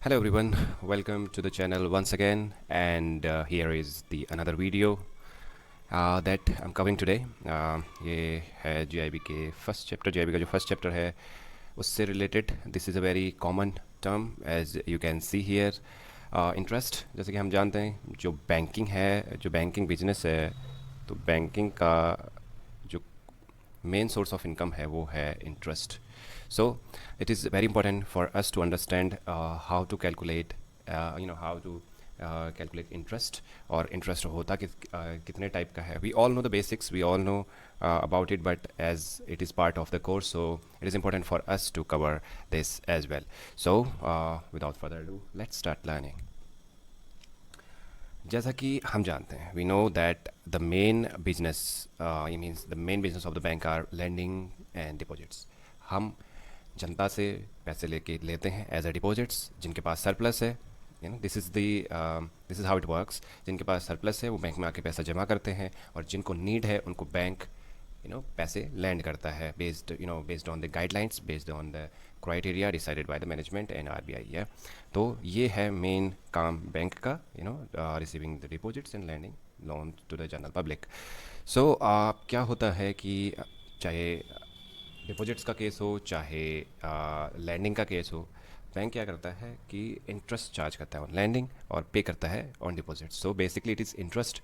Hello everyone, welcome to the channel once again, and here is the another video that I'm covering today. ये है GIB के first chapter, GIB का जो first chapter है उससे related. This is a very common term as you can see here. Interest, जैसे कि हम जानते हैं, जो बैंकिंग है, जो बैंकिंग बिजनेस है, तो बैंकिंग का जो मेन सोर्स ऑफ इनकम है वो है interest. So it is very important for us to understand how to calculate, how to calculate interest, और interest होता कितने टाइप का है. We all know the basics, we all know about it, but as it is part of the course, so it is important for us to cover this as well. So without further ado, let's start learning. जैसा कि हम जानते हैं, we know that the main business, ये means the main business of the bank are lending and deposits. हम जनता से पैसे लेते हैं एज अ डिपॉजिट्स. जिनके पास सरप्लस है, this is how it works. जिनके पास सरप्लस है वो बैंक में आके पैसा जमा करते हैं, और जिनको नीड है उनको बैंक पैसे लैंड करता है based on the guidelines, based on the criteria decided by the management and RBI है. तो ये है मेन काम बैंक का, receiving the deposits and lending loan to the general public. So क्या होता है कि चाहे डिपॉजिट्स का केस हो, चाहे लैंडिंग का केस हो, बैंक क्या करता है कि इंटरेस्ट चार्ज करता है ऑन लैंडिंग और पे करता है on deposit. So basically it is interest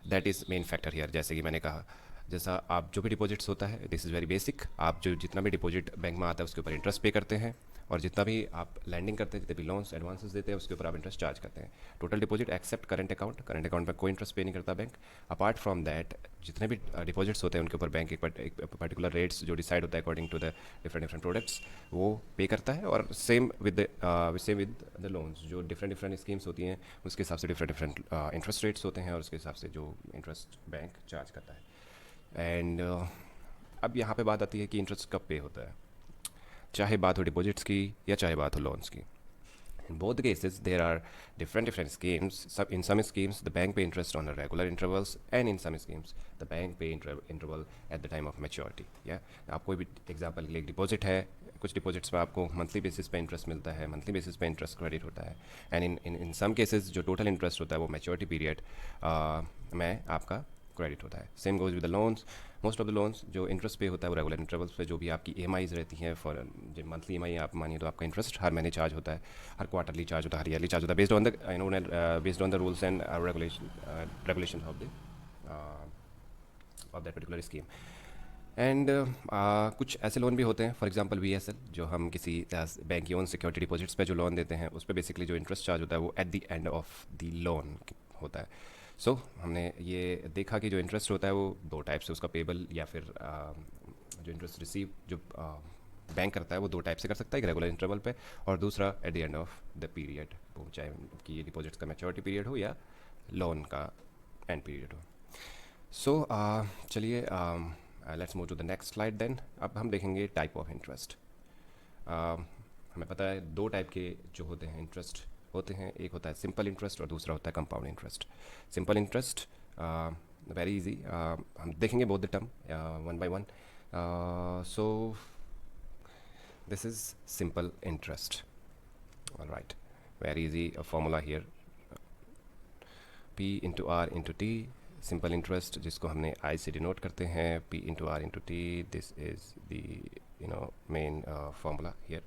that is main factor here. जैसे कि मैंने कहा, जैसा आप जो भी डिपॉजिट्स होता है, दिस इज़ वेरी बेसिक. आप जो जितना भी डिपॉजिट बैंक में आता है उसके ऊपर इंटरेस्ट पे करते हैं, और जितना भी आप लैंडिंग करते हैं, जितने भी लोन्स एडवांसेस देते हैं, उसके ऊपर आप इंटरेस्ट चार्ज करते हैं. Total deposit except current account. Current account में कोई इंटरेस्ट पे नहीं करता बैंक. अपार्ट फ्रॉम दैट, जितने भी डिपॉजिट्स होते हैं उनके ऊपर बैंक एक पर्टिकुलर रेट्स जो डिसाइड होता है according to the different different products, वो पे करता है. और सेम विद द लोन्स, जो डिफरेंट डिफरेंट स्कीम्स होती हैं उसके हिसाब से डिफरेंट डिफरेंट इंटरेस्ट रेट्स होते हैं, और उसके हिसाब से जो इंटरेस्ट बैंक चार्ज करता है. एंड अब यहाँ पे बात आती है कि इंटरेस्ट कब पे होता है, चाहे बात हो डिपॉजिट्स की या चाहे बात हो लोन्स की. In both the cases, there are different schemes. In some schemes, the bank pay interest on a regular intervals, and in some schemes, the bank pay interval at the time of maturity. Yeah, आप कोई भी example के लिए deposit है, कुछ deposits में आपको monthly basis पे इंटरेस्ट मिलता है, मंथली बेसिस पे इंटरेस्ट क्रेडिट होता है. एंड इन सम केसेस जो टोटल इंटरेस्ट होता है वो मैच्योरिटी पीरियड में आपका क्रेडिट होता है. Same goes with the loans. Most of the loans जो इंटरेस्ट पे होता है वो रेगुलर इंटरवल्स पे, जो भी आपकी EMIs रहती हैं, फॉर जब मंथली EMI आप मानिए तो आपका इंटरेस्ट हर महीने चार्ज होता है, हर क्वार्टरली चार्ज होता है, हर ईयरली चार्ज होता है, based on the rules and regulation of that particular scheme. And कुछ ऐसे लोन भी होते हैं, फॉर एग्जांपल VSL, जो हम किसी बैंक की ओन सिक्योरिटी डिपॉजिट्स पे जो लोन देते हैं, उस पर बेसिकली जो इंटरेस्ट चार्ज होता है वो at the end of the loan होता है. सो हमने ये देखा कि जो इंटरेस्ट होता है वो दो टाइप से उसका पेबल, या फिर जो इंटरेस्ट रिसीव जो बैंक करता है वो दो टाइप से कर सकता है. एक रेगुलर इंटरवल पे, और दूसरा at the end of the period, वो चाहे कि ये डिपॉजिट्स का मैच्योरिटी पीरियड हो या लोन का एंड पीरियड हो. सो चलिए, let's move to the next slide then. अब हम देखेंगे टाइप ऑफ इंटरेस्ट. हमें पता है दो टाइप के जो होते हैं इंटरेस्ट होते हैं, एक होता है सिंपल इंटरेस्ट और दूसरा होता है compound interest. Simple interest very easy, हम देखेंगे both the term one by one. So this is simple interest. Alright, very easy formula here, P into R into T. Simple interest जिसको हमने I से denote करते हैं, P into R into T. This is the main formula here.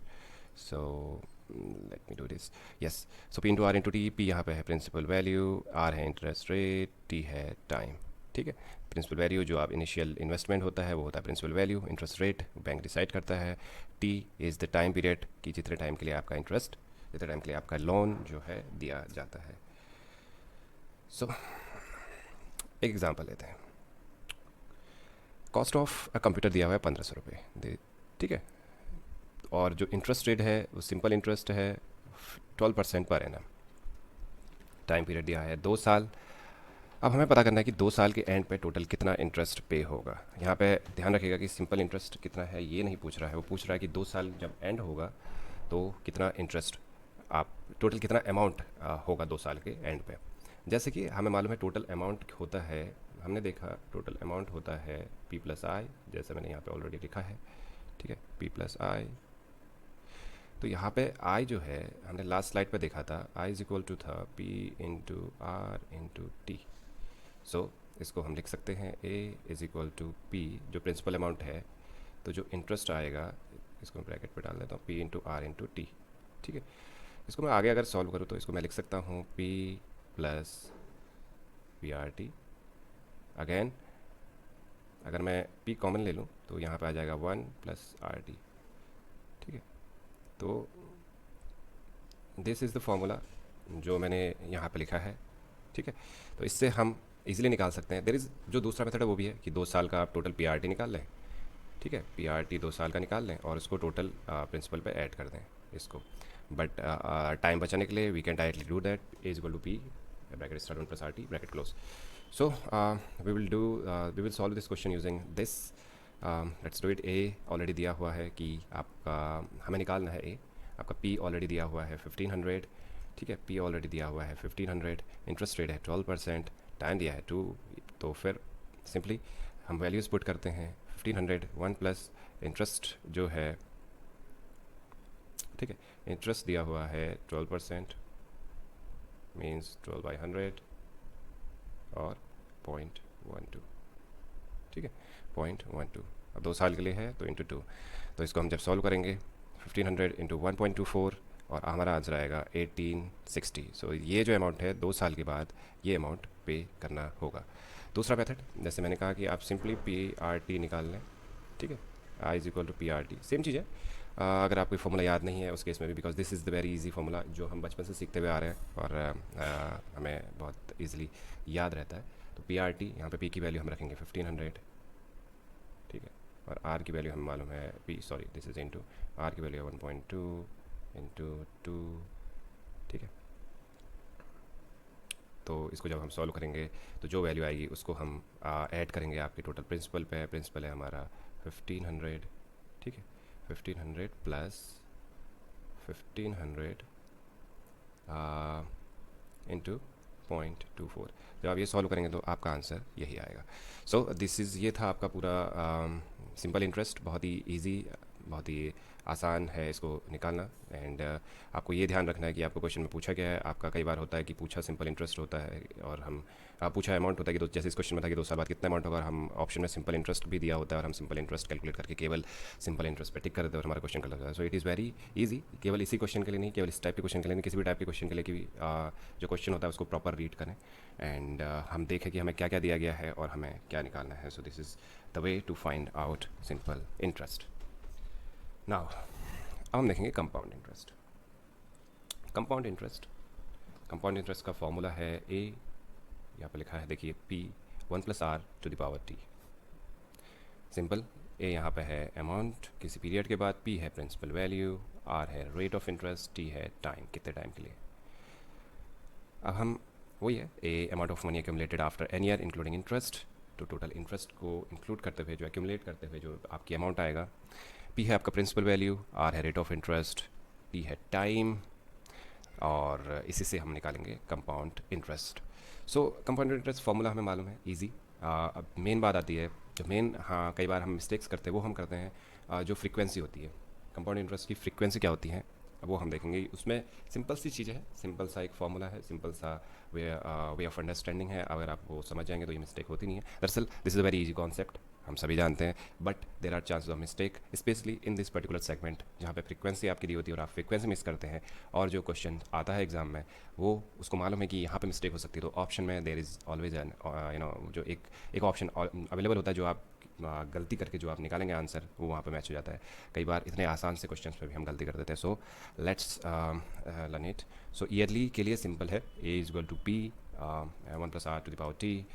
So let me do this. Yes, so P into R into T. P यहाँ पे है principal value, R है interest rate, T है time. ठीक है, principal value जो आप initial investment होता है वो होता है principal value. Interest rate bank decide करता है. T is the time period, कि जितने टाइम के लिए आपका इंटरेस्ट, जितने टाइम के लिए आपका लोन जो है दिया जाता है. सो एक एग्जांपल लेते हैं. कॉस्ट ऑफ कंप्यूटर दिया हुआ है 1500 रुपये. ठीक है, और जो इंटरेस्ट रेट है वो सिंपल इंटरेस्ट है 12% पर एनम. टाइम पीरियड दिया है 2 साल. अब हमें पता करना है कि 2 साल के एंड पे टोटल कितना इंटरेस्ट पे होगा. यहाँ पे ध्यान रखिएगा कि सिंपल इंटरेस्ट कितना है ये नहीं पूछ रहा है, वो पूछ रहा है कि 2 साल जब एंड होगा तो कितना इंटरेस्ट, आप टोटल कितना अमाउंट होगा 2 साल के एंड पे. जैसे कि हमें मालूम है टोटल अमाउंट होता है, हमने देखा टोटल अमाउंट होता है P+I, जैसे मैंने यहाँ पे ऑलरेडी लिखा है. ठीक है, P+I. तो यहाँ पे आई जो है हमने लास्ट स्लाइड पे देखा था, आई इज इक्वल टू था P into R into T. So इसको हम लिख सकते हैं A is equal to P, जो प्रिंसिपल अमाउंट है, तो जो इंटरेस्ट आएगा इसको मैं ब्रैकेट पे डाल देता हूँ, P into R into T. ठीक है, इसको मैं आगे अगर सॉल्व करूँ तो इसको मैं लिख सकता हूँ P plus P R T. Again अगर मैं p कॉमन ले लूँ तो यहाँ पे आ जाएगा 1 प्लस आर टी। ठीक है, तो दिस इज़ द फॉर्मूला जो मैंने यहाँ पे लिखा है। ठीक है, तो इससे हम इजीली निकाल सकते हैं। देर इज़ जो दूसरा मेथड है वो भी है कि 2 साल का आप टोटल पी आर टी निकाल लें। ठीक है, पी आर टी 2 साल का निकाल लें और उसको टोटल प्रिंसिपल पे ऐड कर दें इसको। बट टाइम बचाने के लिए we can directly do that, A is equal to P bracket start 1 plus R T bracket close. So we will solve this question using this. Let's do it. A already दिया हुआ है कि आपका हमें निकालना है A। आपका P already दिया हुआ है 1500। ठीक है, P ऑलरेडी दिया हुआ है 1500, इंटरेस्ट रेट है 12%, टाइम दिया है 2। तो फिर सिंपली हम वैल्यूज़ पुट करते हैं 1500 1 प्लस इंटरेस्ट जो है, ठीक है, इंटरेस्ट दिया हुआ है 12%, मीन्स 12/100 और 0.12। ठीक है, 0.12। अब 2 साल के लिए है तो इंटू 2। तो इसको हम जब सॉल्व करेंगे 1500 इंटू 1.24 और हमारा आंसर आएगा 1860। सो ये जो अमाउंट है 2 साल के बाद ये अमाउंट पे करना होगा। दूसरा मेथड जैसे मैंने कहा कि आप सिंपली पी आर टी निकाल लें। ठीक है, I is equal to P R T, same चीज़ है। अगर आपको फॉर्मूला याद नहीं है उस केस में भी, because this is the very easy formula जो हम बचपन से सीखते हुए आ रहे हैं और हमें बहुत ईजिली याद रहता है। तो पी आर टी यहाँ पे पी की वैल्यू हम रखेंगे 1500। ठीक है, और आर की वैल्यू हमें मालूम है P, sorry this is into R की वैल्यू है 1.2 इंटू 2। ठीक है, तो इसको जब हम सॉल्व करेंगे तो जो वैल्यू आएगी उसको हम ऐड करेंगे आपके टोटल प्रिंसिपल पे। प्रिंसिपल है हमारा 1500। ठीक है, 1500 प्लस 1500 इंटू 0.24। जब आप ये सॉल्व करेंगे तो आपका आंसर यही आएगा। सो दिस इज़, ये था आपका पूरा सिंपल इंटरेस्ट। बहुत ही इजी, बहुत ही आसान है इसको निकालना। एंड आपको ये ध्यान रखना है कि आपको क्वेश्चन में पूछा गया है। आपका कई बार होता है कि पूछा सिंपल इंटरेस्ट होता है और हम पूछा अमाउंट होता है कि जैसे इस क्वेश्चन में था कि 2 साल बाद कितना अमाउंट होगा, और हम ऑप्शन में सिंपल इंटरेस्ट भी दिया होता है और हम सिंपल इंटरेस्ट कैलकुलेट करके केवल सिंपल इंटरेस्ट पे टिक कर देते हैं और हमारा क्वेश्चन कर लेता है। So it is very easy. केवल इसी क्वेश्चन के लिए नहीं, केवल इस टाइप के क्वेश्चन के लिए नहीं, किसी भी टाइप के क्वेश्चन के लिए कि जो क्वेश्चन होता है उसको प्रॉपर रीड करें एंड हम देखें कि हमें क्या क्या दिया गया है और हमें क्या निकालना है। So this is the way to find out simple interest. Now अब हम देखेंगे कंपाउंड इंटरेस्ट। कंपाउंड इंटरेस्ट का फॉर्मूला है ए, यहाँ पे लिखा है देखिए P 1 plus R to the power T. Simple, A यहाँ पे है अमाउंट किसी पीरियड के बाद, पी है प्रिंसिपल वैल्यू, आर है रेट ऑफ इंटरेस्ट, टी है टाइम, कितने टाइम के लिए। अब हम वही है, A amount of money accumulated after N year including interest, तो टोटल इंटरेस्ट को इंक्लूड करते हुए जो एक्यूमुलेट करते हुए जो आपकी अमाउंट आएगा। पी है आपका प्रिंसिपल वैल्यू, आर है रेट ऑफ इंटरेस्ट, टी है टाइम, और इसी से हम निकालेंगे कंपाउंड इंटरेस्ट। सो कंपाउंड इंटरेस्ट फार्मूला हमें मालूम है, इजी। अब मेन बात आती है, जो मेन हाँ कई बार हम मिस्टेक्स करते हैं वो हम करते हैं जो फ्रीक्वेंसी होती है। कंपाउंड इंटरेस्ट की फ्रीक्वेंसी क्या होती है वो हम देखेंगे। उसमें सिंपल सी चीज़ें है, सिंपल सा एक फार्मूला है, सिंपल सा वे ऑफ अंडरस्टैंडिंग है। अगर आप वो समझ जाएंगे तो ये मिस्टेक होती नहीं है। दरअसल this is a very easy concept, हम सभी जानते हैं, but there are chances of mistake specially in this particular segment जहाँ पे फ्रीक्वेंसी आपकी दी होती है और आप फ्रीक्वेंसी मिस करते हैं और जो क्वेश्चन आता है एग्जाम में वो उसको मालूम है कि यहाँ पे मिस्टेक हो सकती है। तो ऑप्शन में देर इज़ ऑलवेज एन जो एक ऑप्शन अवेलेबल होता है जो आप गलती करके जो आप निकालेंगे आंसर वो वहाँ पे मैच हो जाता है। कई बार इतने आसान से क्वेश्चंस पे भी हम गलती कर देते हैं। So let's learn it. So yearly के लिए सिंपल है, A is equal to P 1 plus R to the power T.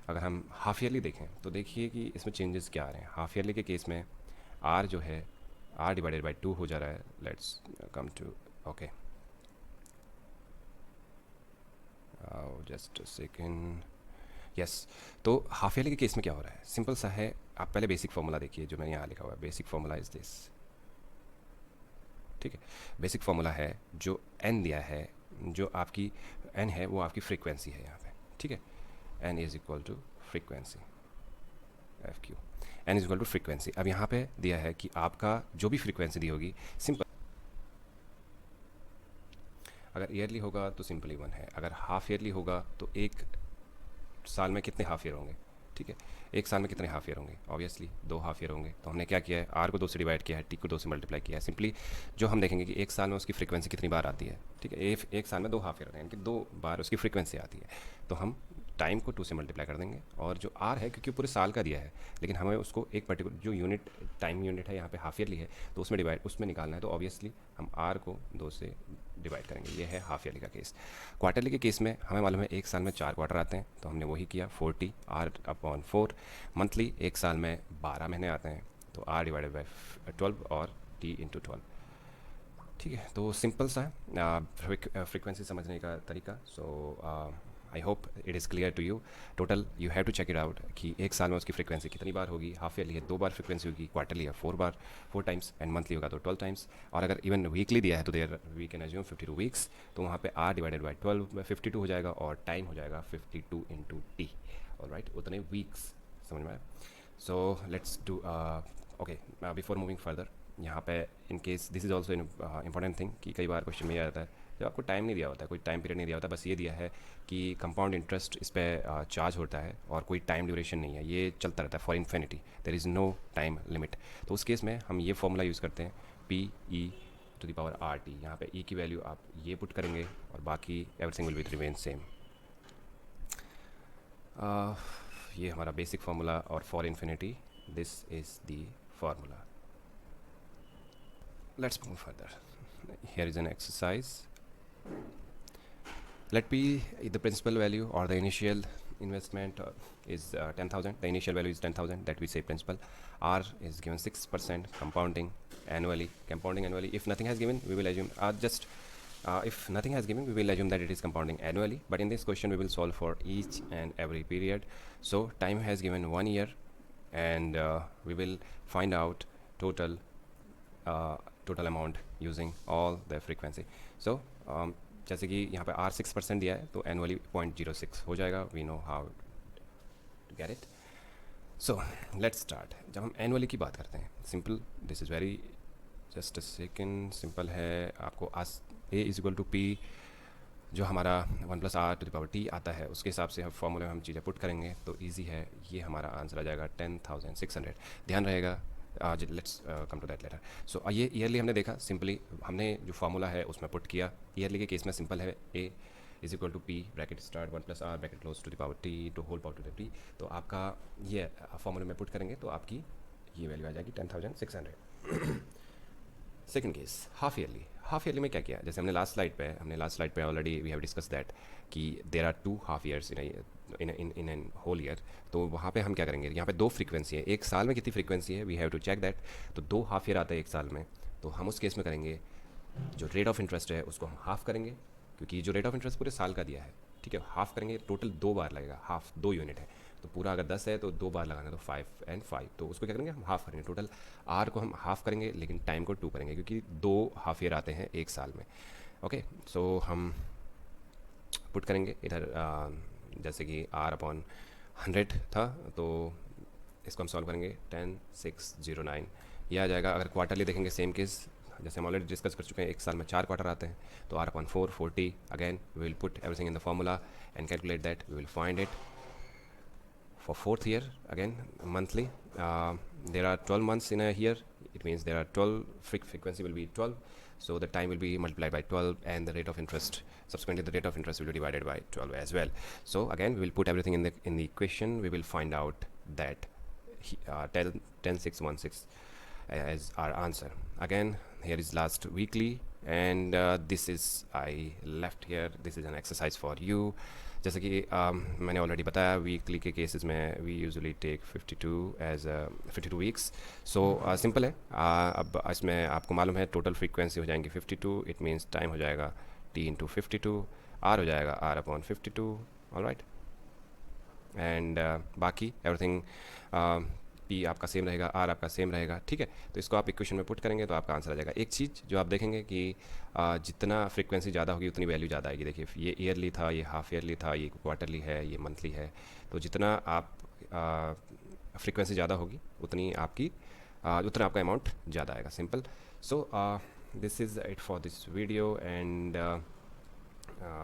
अगर हम हाफ ईयरली देखें तो देखिए कि इसमें चेंजेस क्या आ रहे हैं। हाफ ईयरली के केस में आर जो है आर डिवाइडेड बाई 2 हो जा रहा है। Let's come to okay, just second, yes. तो हाफ ईयरली के केस में क्या हो रहा है, सिंपल सा है। आप पहले बेसिक फार्मूला देखिए जो मैंने यहाँ लिखा हुआ है। बेसिक फार्मूला इज दिस, ठीक है। बेसिक फार्मूला है जो एन दिया है, जो आपकी एन है वो आपकी फ्रीक्वेंसी है यहाँ पे, ठीक है। N is equal to frequency, F Q, N is equal to frequency. अब यहाँ पे दिया है कि आपका जो भी फ्रीक्वेंसी दी होगी, सिंपल अगर ईयरली होगा तो सिंपली 1 है, अगर हाफ ईयरली होगा तो एक साल में कितने हाफ ईयर होंगे, ठीक है, एक साल में कितने हाफ ईयर होंगे, ऑब्वियसली 2 हाफ ईयर होंगे। तो हमने क्या किया है, आर को 2 से डिवाइड किया है, टी को 2 से मल्टीप्लाई किया है। सिंपली जो हम देखेंगे कि एक साल में उसकी फ्रीक्वेंसी कितनी बार आती है, ठीक है, एक साल में 2 हाफ ईयर होते हैं, यानी कि 2 बार उसकी फ्रीक्वेंसी आती है। तो हम टाइम को 2 से मल्टीप्लाई कर देंगे, और जो आर है क्योंकि पूरे साल का दिया है, लेकिन हमें उसको एक पर्टिकुलर जो यूनिट टाइम यूनिट है यहाँ पे हाफ ईयरली है, तो उसमें निकालना है, तो ऑब्वियसली हम आर को 2 से डिवाइड करेंगे। ये है हाफ ईयरली का केस। क्वार्टरली के केस में हमें मालूम है एक साल में 4 क्वार्टर आते हैं, तो हमने वही किया 40 आर अपॉन 4। मंथली एक साल में 12 महीने आते हैं, तो आर डिवाइडेड बाई 12 और टी इंटू 12, ठीक है। तो सिंपल सा है फ्रीक्वेंसी समझने का तरीका। So I hope it is clear to you. Total you have to check it out कि एक साल में उसकी फ्रीक्वेंसी कितनी बार होगी। हाफ ईयरली है 2 बार फ्रीक्वेंसी होगी, क्वार्टरली है 4 बार 4 टाइम्स, एंड मंथली होगा तो 12 टाइम्स। और अगर इवन वीकली दिया है तो there we can assume 52 weeks, तो वहाँ पे आर डिवाइडेड बाई 12 में 52 हो जाएगा, और टाइम हो जाएगा 52 इंटू टी। ऑलराइट, उतने वीक्स, समझ में आया। So let's do okay, before moving further, यहाँ पे in case this is also important thing कि कई बार क्वेश्चन में ये आता है जब आपको टाइम नहीं दिया होता है, कोई टाइम पीरियड नहीं दिया होता, बस ये दिया है कि कंपाउंड इंटरेस्ट इस पर चार्ज होता है और कोई टाइम ड्यूरेशन नहीं है, ये चलता रहता है for infinity, there is no time limit. तो उस केस में हम ये फॉर्मूला यूज़ करते हैं P E to the power R T. यहाँ पे ई की वैल्यू आप ये पुट करेंगे और बाकी everything will be remain same. ये हमारा बेसिक फार्मूला, और for infinity this is the formula. Let's move further. Here is an exercise. Let P the principal value or the initial investment is 10,000. The initial value is 10,000 that we say principal. R is given 6% compounding annually. If nothing has given, we will assume if nothing has given, we will assume that it is compounding annually. But in this question, we will solve for each and every period. So time has given 1 year, and we will find out total amount using all the frequency. So जैसे कि यहाँ पे R 6% दिया है, तो annually 0.06 हो जाएगा। We know how to get it. So let's start. जब हम एनुअली की बात करते हैं, simple, this is very, just a second, simple है। आपको A is equal to P, जो हमारा 1 + R to the power T आता है, उसके हिसाब से हम फॉर्मूले में हम चीज़ें पुट करेंगे तो ईजी है। ये हमारा आंसर आ जाएगा 10,600। ध्यान रहेगा, let's come to that later. So ये ईयरली हमने देखा, सिंपली हमने जो फार्मूला है उसमें पुट किया। ईयरली के केस में सिंपल है, A is equal to P bracket start 1 + R bracket close to the power T to whole power to the T। तो आपका ये फार्मूले में पुट करेंगे तो आपकी ये वैल्यू आ जाएगी 10,600। सेकंड केस, हाफ ईयरली में क्या किया, जैसे हमने लास्ट स्लाइड पे already we have discuss that कि there are 2 half years in an whole year. तो वहाँ पे हम क्या करेंगे, यहाँ पे 2 फ्रीक्वेंसी है, एक साल में कितनी फ्रीक्वेंसी है, we have to check that. तो 2 हाफ ईयर आते हैं एक साल में, तो हम उस केस में करेंगे जो रेट ऑफ इंटरेस्ट है उसको हम हाफ करेंगे, क्योंकि जो रेट ऑफ इंटरेस्ट पूरे साल का दिया है, ठीक है, हाफ करेंगे। टोटल 2 बार लगेगा, हाफ 2 यूनिट है, तो पूरा अगर 10 है तो 2 बार लगाना, तो 5 and 5, तो उसको क्या करेंगे, हम हाफ करेंगे। टोटल आर को हम हाफ करेंगे, लेकिन टाइम को 2 करेंगे, क्योंकि 2 हाफ ईयर आते हैं एक साल में। ओके, सो हम पुट करेंगे इधर, जैसे कि R अपॉन 100 था, तो इसको हम सॉल्व करेंगे 10,609, ये आ जाएगा। अगर क्वार्टरली देखेंगे, सेम केस, जैसे हम ऑलरेडी डिस्कस कर चुके हैं, एक साल में 4 क्वार्टर आते हैं, तो R upon 4 40। Again we will put everything in the formula and calculate that. We will find it for 4th year. Again, monthly, there are 12 months in a year, it means there are 12 frequency will be 12, so the time will be multiplied by 12, and the rate of interest, subsequently the rate of interest will be divided by 12 as well. So again, we will put everything in the equation. We will find out that 10,616 as our answer. Again, here is last weekly, and this is, I left here, this is an exercise for you. जैसे कि मैंने already बताया, weekly के cases में we usually take 52 weeks. So simple है। अब इसमें आपको मालूम है टोटल फ्रीक्वेंसी हो जाएंगी 52, इट मीन्स टाइम हो जाएगा T इंटू 52, R हो जाएगा R अपॉन 52। ऑलराइट, एंड बाकी एवरीथिंग P आपका सेम रहेगा, R आपका सेम रहेगा, ठीक है। तो इसको आप इक्वेशन में पुट करेंगे तो आपका आंसर आ जाएगा। एक चीज़ जो आप देखेंगे कि जितना फ्रीक्वेंसी ज़्यादा होगी उतनी वैल्यू ज़्यादा आएगी। देखिए, ये ईयरली था, ये हाफ ईयरली था, ये क्वार्टरली है, ये मंथली है, तो जितना आप फ्रीक्वेंसी ज़्यादा होगी उतनी उतना आपका अमाउंट ज़्यादा आएगा। Simple. So this is it for this video, and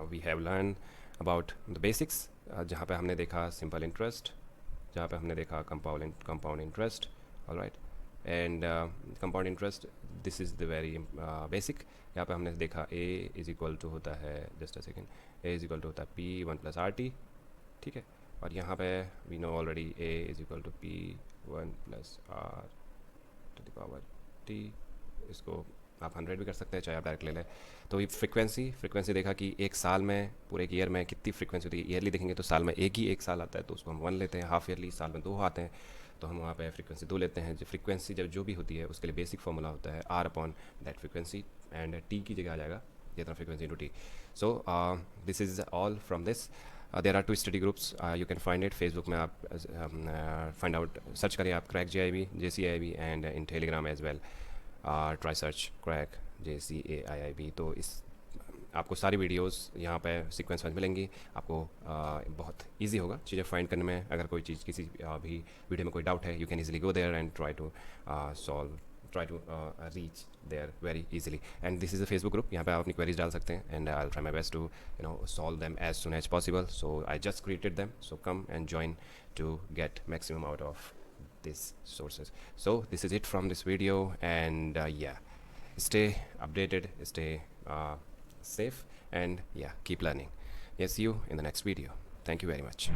we have learn about the basics, जहाँ पे हमने देखा सिंपल इंटरेस्ट, जहाँ पे हमने देखा compound interest, alright, and compound interest, this is the very basic. यहाँ पे हमने देखा ए इज़ इक्वल टू होता है, just a second, A is equal to होता है P one plus R T, ठीक है। और यहाँ पे we know already A is equal to P one plus R to the power T, इसको आप 100 भी कर सकते हैं, चाहे आप डायरेक्ट ले लें। तो ये फ्रीक्वेंसी देखा कि एक साल में, पूरे एक ईयर में कितनी फ्रीक्वेंसी होती है। ईयरली देखेंगे तो साल में एक साल आता है, तो उसको हम 1 लेते हैं। हाफ ईयरली साल में 2 आते हैं, तो हम वहाँ पे फ्रीक्वेंसी 2 लेते हैं। जो फ्रीक्वेंसी जब जो भी होती है उसके लिए बेसिक फॉर्मूला होता है R upon that frequency, and T की जगह आ जाएगा जितना frequency into T. So this is all from this. There are 2 study groups, you can find it. Facebook में आप फाइंड आउट, सर्च करिए आप crack JIB, JCIIB, and in Telegram as well try search crack JCAIIB। तो इस आपको सारी videos यहाँ पे सीक्वेंस में मिलेंगी। आपको बहुत इजी होगा चीज़ें फाइंड करने में। अगर कोई चीज़ किसी भी वीडियो में कोई डाउट है, you can easily go there and try to reach there very easily. And this is a Facebook group, यहाँ पे आप अपनी queries डाल सकते हैं, and I'll try my best to solve them as soon as possible. So I just created them, so come and join to get maximum out of these sources. So this is it from this video, and yeah, stay updated, stay safe, and yeah, keep learning. Yes, see you in the next video. Thank you very much.